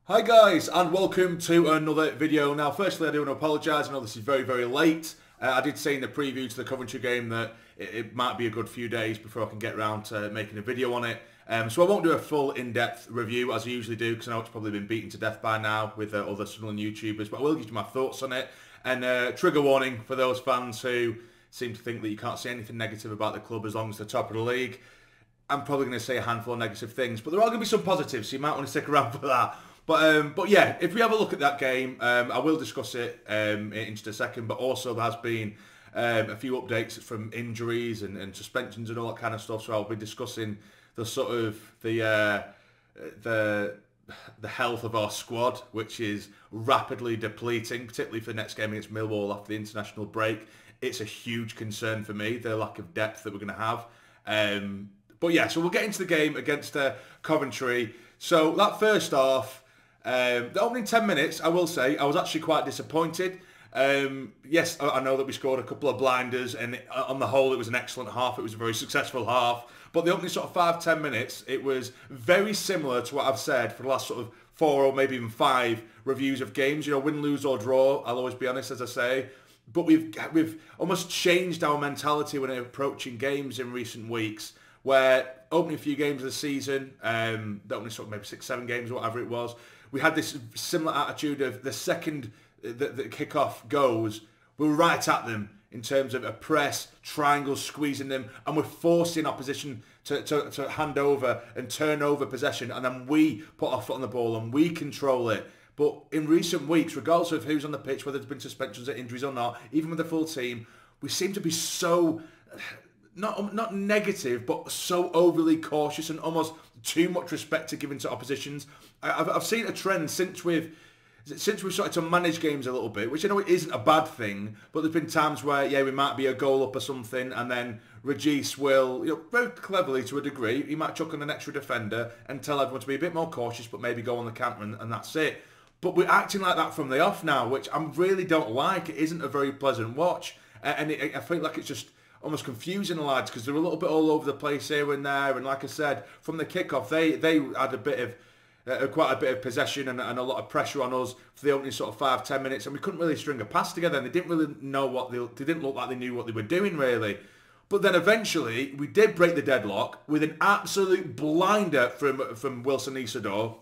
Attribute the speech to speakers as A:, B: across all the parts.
A: Hi guys, and welcome to another video. Now firstly I do want to apologise, I know this is very late. I did say in the preview to the Coventry game that it might be a good few days before I can get around to making a video on it. So I won't do a full in-depth review as I usually do, because I know it's probably been beaten to death by now with other Sunderland YouTubers, but I will give you my thoughts on it. And trigger warning for those fans who seem to think that you can't say anything negative about the club as long as they're top of the league. I'm probably going to say a handful of negative things, but there are going to be some positives, so you might want to stick around for that. But yeah, if we have a look at that game, I will discuss it in just a second. But also there has been a few updates from injuries and suspensions and all that kind of stuff. So I'll be discussing the sort of the health of our squad, which is rapidly depleting, particularly for the next game against Millwall after the international break. It's a huge concern for me, the lack of depth that we're going to have. But yeah, so we'll get into the game against Coventry. So that first half. The opening 10 minutes, I will say, I was actually quite disappointed. Yes, I know that we scored a couple of blinders, and on the whole, it was an excellent half. It was a very successful half. But the opening sort of 5-10 minutes, it was very similar to what I've said for the last sort of 4 or maybe even 5 reviews of games. You know, win, lose or draw, I'll always be honest, as I say. But we've almost changed our mentality when approaching games in recent weeks, where opening a few games of the season, the opening sort of maybe 6-7 games or whatever it was, we had this similar attitude of the second the kick-off goes, we're right at them in terms of a press, triangles, squeezing them, and we're forcing opposition to hand over and turn over possession, and then we put our foot on the ball and we control it. But in recent weeks, regardless of who's on the pitch, whether there's been suspensions or injuries or not, even with the full team, we seem to be so... Not negative, but so overly cautious and almost too much respect to giving to oppositions. I've seen a trend since we've started to manage games a little bit, which I know it isn't a bad thing, but there's been times where, yeah, we might be a goal up or something, and then Rodgers will, you know, very cleverly to a degree, he might chuck on an extra defender and tell everyone to be a bit more cautious, but maybe go on the counter, and that's it. But we're acting like that from the off now, which I really don't like. It isn't a very pleasant watch, and I feel like it's just almost confusing the lads, because they're a little bit all over the place here and there. And like I said, from the kickoff, they had a bit of quite a bit of possession and a lot of pressure on us for the opening sort of 5-10 minutes, and we couldn't really string a pass together, and they didn't really know what they didn't look like they knew what they were doing really. But then eventually we did break the deadlock with an absolute blinder from Wilson Isidore.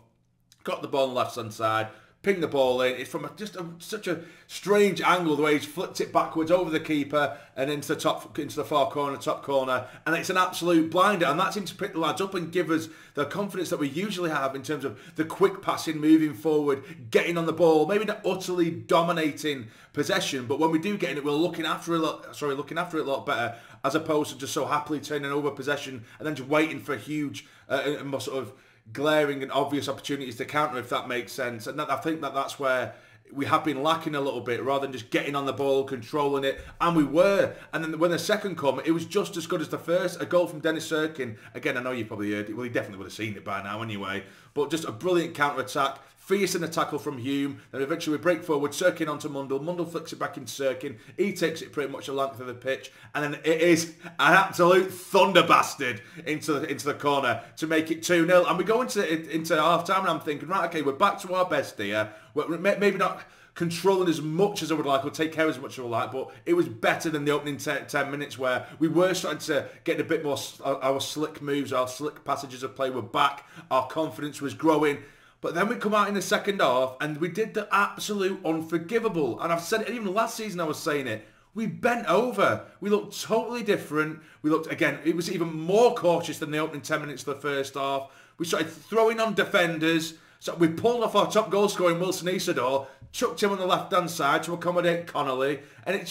A: Got the ball on the left hand side, ping the ball in. It's from such a strange angle, the way he's flipped it backwards over the keeper and into the far corner, top corner, and it's an absolute blinder. And that seems to pick the lads up and give us the confidence that we usually have in terms of the quick passing, moving forward, getting on the ball, maybe not utterly dominating possession, but when we do get in it, we're looking after it a lot better, as opposed to just so happily turning over possession and then just waiting for huge and more sort of glaring and obvious opportunities to counter, if that makes sense. And I think that's where we have been lacking a little bit, rather than just getting on the ball, controlling it, and we were. And then when the second come, it was just as good as the first. A goal from Dennis Sirkin. Again, I know you probably heard it. Well, you definitely would have seen it by now anyway. But just a brilliant counter-attack. Fierce in the tackle from Hume. Then eventually we break forward, Sirkin onto Mundle. Mundle flicks it back into Sirkin. He takes it pretty much the length of the pitch. And then it is an absolute thunder bastard into the corner to make it 2-0. And we go into half-time, and I'm thinking, right, okay, we're back to our best here. We're maybe not controlling as much as I would like, or take care as much as I would like, but it was better than the opening 10 minutes, where we were starting to get a bit more, our slick moves, our slick passages of play were back, our confidence was growing. But then we come out in the second half and we did the absolute unforgivable. And I've said it, even last season I was saying it, we bent over. We looked totally different. We looked, again, it was even more cautious than the opening 10 minutes of the first half. We started throwing on defenders. So we pulled off our top goal scorer in Wilson Isidore, chucked him on the left-hand side to accommodate Connolly. And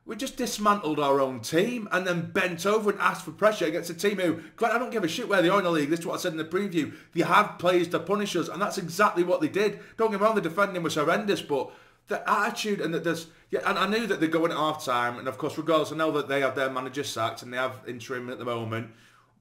A: we just dismantled our own team and then bent over and asked for pressure against a team who, I don't give a shit where they are in the league. This is what I said in the preview. They have players to punish us, and that's exactly what they did. Don't get me wrong, the defending was horrendous, but the attitude and and I knew that they're going at half-time, and of course, regardless, I know that they have their manager sacked and they have interim at the moment.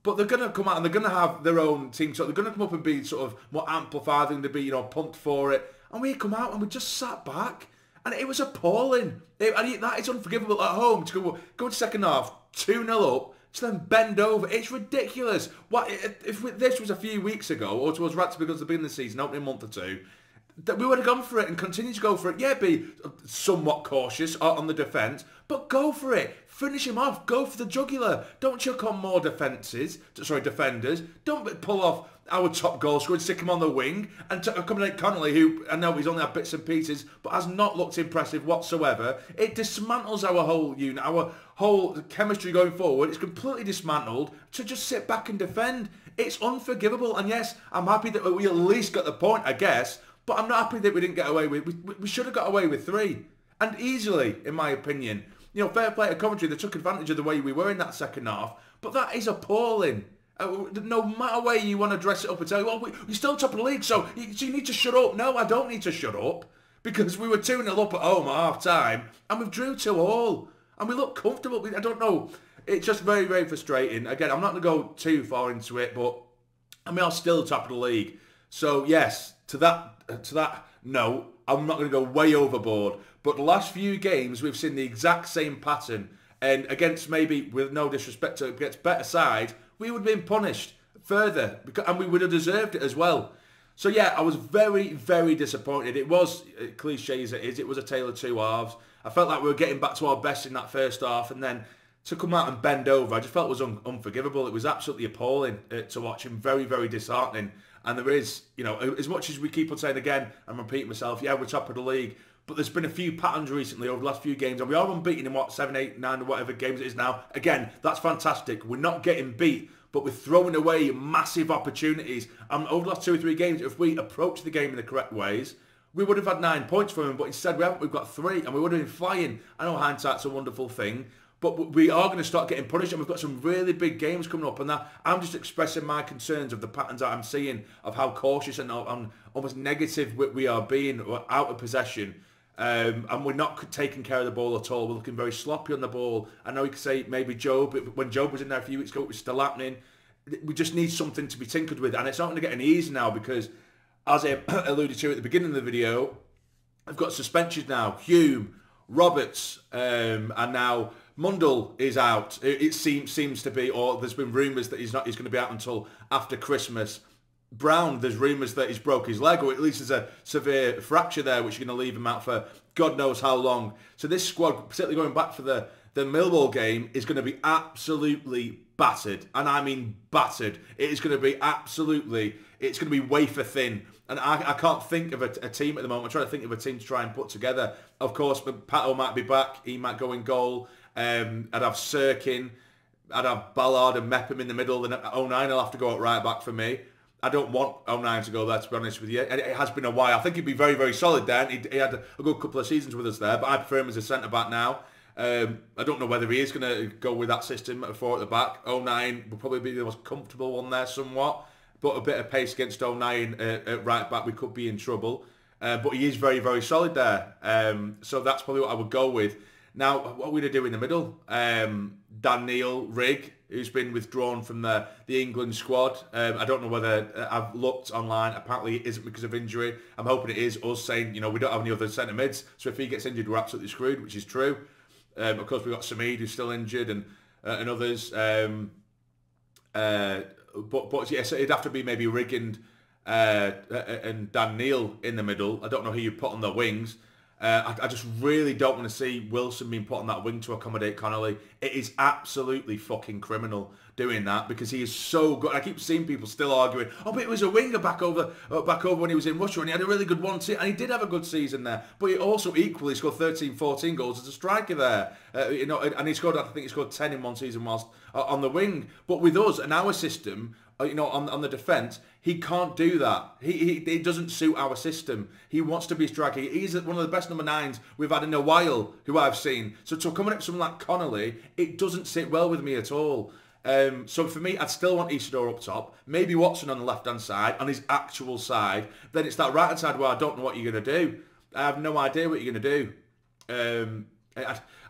A: But they're going to come out and they're going to have their own team. So they're going to come up and be sort of more amplified and to be, pumped for it. And we come out and we just sat back. And it was appalling. That is unforgivable at home to go to second half, 2-0 up, to then bend over. It's ridiculous. What if this was a few weeks ago, or towards right to because the beginning of the season, opening month or two, that we would have gone for it and continued to go for it. Yeah, be somewhat cautious on the defence, but go for it. Finish him off. Go for the jugular. Don't chuck on more defenders. Don't pull off our top goal scorer and stick him on the wing and accommodate Connolly, who I know he's only had bits and pieces, but has not looked impressive whatsoever. It dismantles our whole unit, our whole chemistry going forward. It's completely dismantled to just sit back and defend. It's unforgivable. And yes, I'm happy that we at least got the point, I guess, but I'm not happy that we didn't get away with. We should have got away with 3, and easily, in my opinion. You know, fair play to Coventry. They took advantage of the way we were in that second half, but that is appalling. No matter way you want to dress it up and tell you, well, we're still top of the league, so you need to shut up. No, I don't need to shut up, because we were 2-0 up at home at half-time, and we drew 2-2, and we look comfortable. I don't know. It's just very, very frustrating. Again, I'm not going to go too far into it, but I mean, I'm still top of the league. So yes, to that note, I'm not going to go way overboard. But the last few games, we've seen the exact same pattern. And against, maybe, with no disrespect to against better sides, we would have been punished further. And we would have deserved it as well. So yeah, I was very, very disappointed. It was, cliche as it is, it was a tale of two halves. I felt like we were getting back to our best in that first half. And then to come out and bend over, I just felt it was unforgivable. It was absolutely appalling to watch him. Very, very disheartening. And there is, you know, as much as we keep on saying again, I'm repeating myself, yeah, we're top of the league. But there's been a few patterns recently over the last few games, and we are unbeaten in, what, 7, 8, 9, or whatever games it is now. Again, that's fantastic. We're not getting beat, but we're throwing away massive opportunities. Over the last 2 or 3 games, if we approach the game in the correct ways, we would have had 9 points from them, but instead we haven't. We've got 3, and we would have been flying. I know hindsight's a wonderful thing, but we are going to start getting punished, and we've got some really big games coming up, and that I'm just expressing my concerns of the patterns that I'm seeing, of how cautious and almost negative we are being, out of possession. And we're not taking care of the ball at all. We're looking very sloppy on the ball. I know you could say maybe Job, when Job was in there a few weeks ago, it was still happening. We just need something to be tinkered with, and it's not going to get any easier now because, as I alluded to at the beginning of the video, I've got suspensions now. Hume, Roberts, and now Mundell is out. It seems to be, or there's been rumours that he's going to be out until after Christmas. Brown, there's rumours that he's broke his leg, or at least there's a severe fracture there, which is going to leave him out for God knows how long. So this squad, particularly going back for the Millwall game, is going to be absolutely battered. And I mean battered. It is going to be absolutely, it's going to be wafer thin. And I can't think of a team at the moment. I'm trying to think of a team to try and put together. Of course, Pato might be back. He might go in goal. I'd have Sirkin. I'd have Ballard and Mepham in the middle. Then 09 will have to go at right back for me. I don't want 09 to go there, to be honest with you. And it has been a while. I think he'd be very, very solid there. He had a good couple of seasons with us there, but I prefer him as a centre-back now. I don't know whether he is going to go with that system at 4 at the back. 09 will probably be the most comfortable one there somewhat, but a bit of pace against 09 at right back, we could be in trouble. But he is very, very solid there. So that's probably what I would go with. Now, what are we going to do in the middle? Dan Neil, Rigg, who's been withdrawn from the England squad. I don't know whether I've looked online. Apparently it isn't because of injury. I'm hoping it is us saying, you know, we don't have any other centre mids. So if he gets injured, we're absolutely screwed, which is true. Of course, we've got Samid, who's still injured, and others. But yeah, so it'd have to be maybe Rigg and Dan Neil in the middle. I don't know who you put on the wings. I just really don't want to see Wilson being put on that wing to accommodate Connolly. It is absolutely fucking criminal doing that because he is so good. I keep seeing people still arguing, oh, but it was a winger back over when he was in Russia, and he had a really good one, and he did have a good season there. But he also equally scored 13, 14 goals as a striker there. You know, and he scored, I think he scored 10 in one season whilst on the wing. But with us and our system, you know, on the defence, he can't do that. He doesn't suit our system. He wants to be a striker. He's one of the best number 9s we've had in a while, who I've seen. So to coming up with someone like Connolly, it doesn't sit well with me at all. So for me, I'd still want Isidore up top. Maybe Watson on the left-hand side, on his actual side. Then it's that right-hand side where I don't know what you're going to do. I have no idea what you're going to do.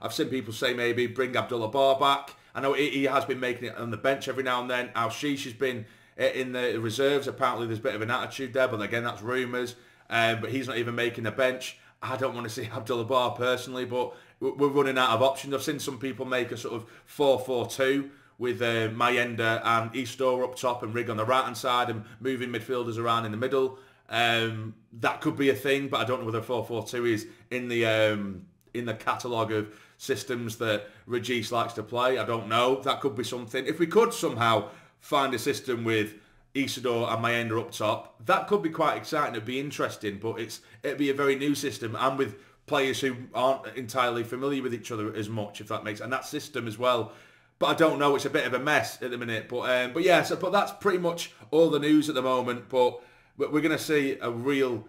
A: I've seen people say maybe bring Abdullah Bar back. I know he has been making it on the bench every now and then. Al-Sheesh has been in the reserves. Apparently there's a bit of an attitude there, but again, that's rumours. But he's not even making the bench. I don't want to see Abdullah Bar personally, but we're running out of options. I've seen some people make a sort of 4-4-2 with Mayenda and Isidore up top and Rig on the right-hand side and moving midfielders around in the middle. That could be a thing, but I don't know whether 4-4-2 is in the catalogue of systems that Rodgers likes to play. I don't know. That could be something. If we could somehow find a system with Isidore and Mayenda up top, that could be quite exciting. It'd be interesting, but it'd be a very new system and with players who aren't entirely familiar with each other as much, if that makes sense. And that system as well. But I don't know. It's a bit of a mess at the minute. But yeah, but that's pretty much all the news at the moment. But we're going to see a real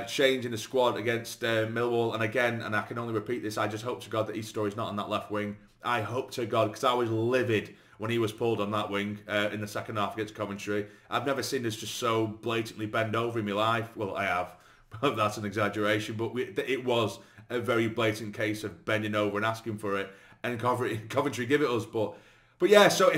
A: change in the squad against Millwall. And again, and I can only repeat this, I just hope to God that Isidore is not on that left wing. I hope to God, because I was livid when he was pulled on that wing in the second half against Coventry. I've never seen us just so blatantly bend over in my life. Well, I have. That's an exaggeration. But it was a very blatant case of bending over and asking for it. And Coventry give it us. But yeah, so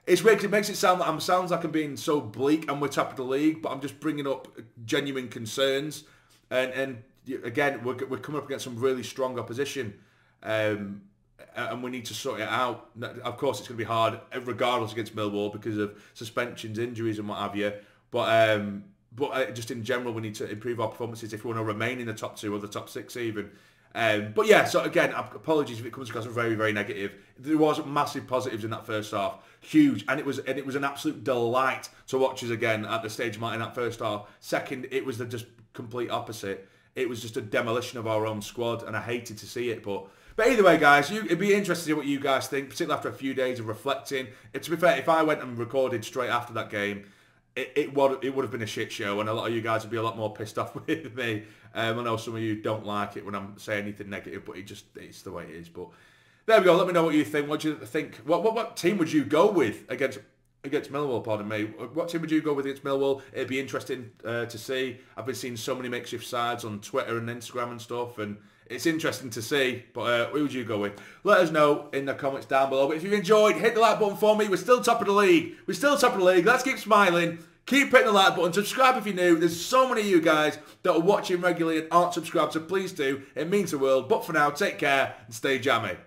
A: it's weird because it makes it sound like I'm being so bleak and we're top of the league. But I'm just bringing up genuine concerns. And again, we're coming up against some really strong opposition. And we need to sort it out. Of course, it's going to be hard, regardless against Millwall because of suspensions, injuries, and what have you. But just in general, we need to improve our performances if we want to remain in the top 2 or the top 6 even. But yeah, so again, apologies if it comes across very, very negative. There was massive positives in that first half, huge, and it was an absolute delight to watch us again at the stage in that first half. Second, it was the just complete opposite. It was just a demolition of our own squad, and I hated to see it, But either way, guys, it'd be interesting to see what you guys think, particularly after a few days of reflecting. To be fair, if I went and recorded straight after that game, it would have been a shit show, and a lot of you guys would be a lot more pissed off with me. I know some of you don't like it when I'm saying anything negative, but it's the way it is. But there we go. Let me know what you think. What do you think? What team would you go with against Millwall? Pardon me. What team would you go with against Millwall? It'd be interesting to see. I've been seeing so many makeshift sides on Twitter and Instagram and stuff, and it's interesting to see, but who would you go with? Let us know in the comments down below. But if you've enjoyed, hit the like button for me. We're still top of the league. Let's keep smiling. Keep hitting the like button. Subscribe if you're new. There's so many of you guys that are watching regularly and aren't subscribed, so please do. It means the world. But for now, take care and stay jammy.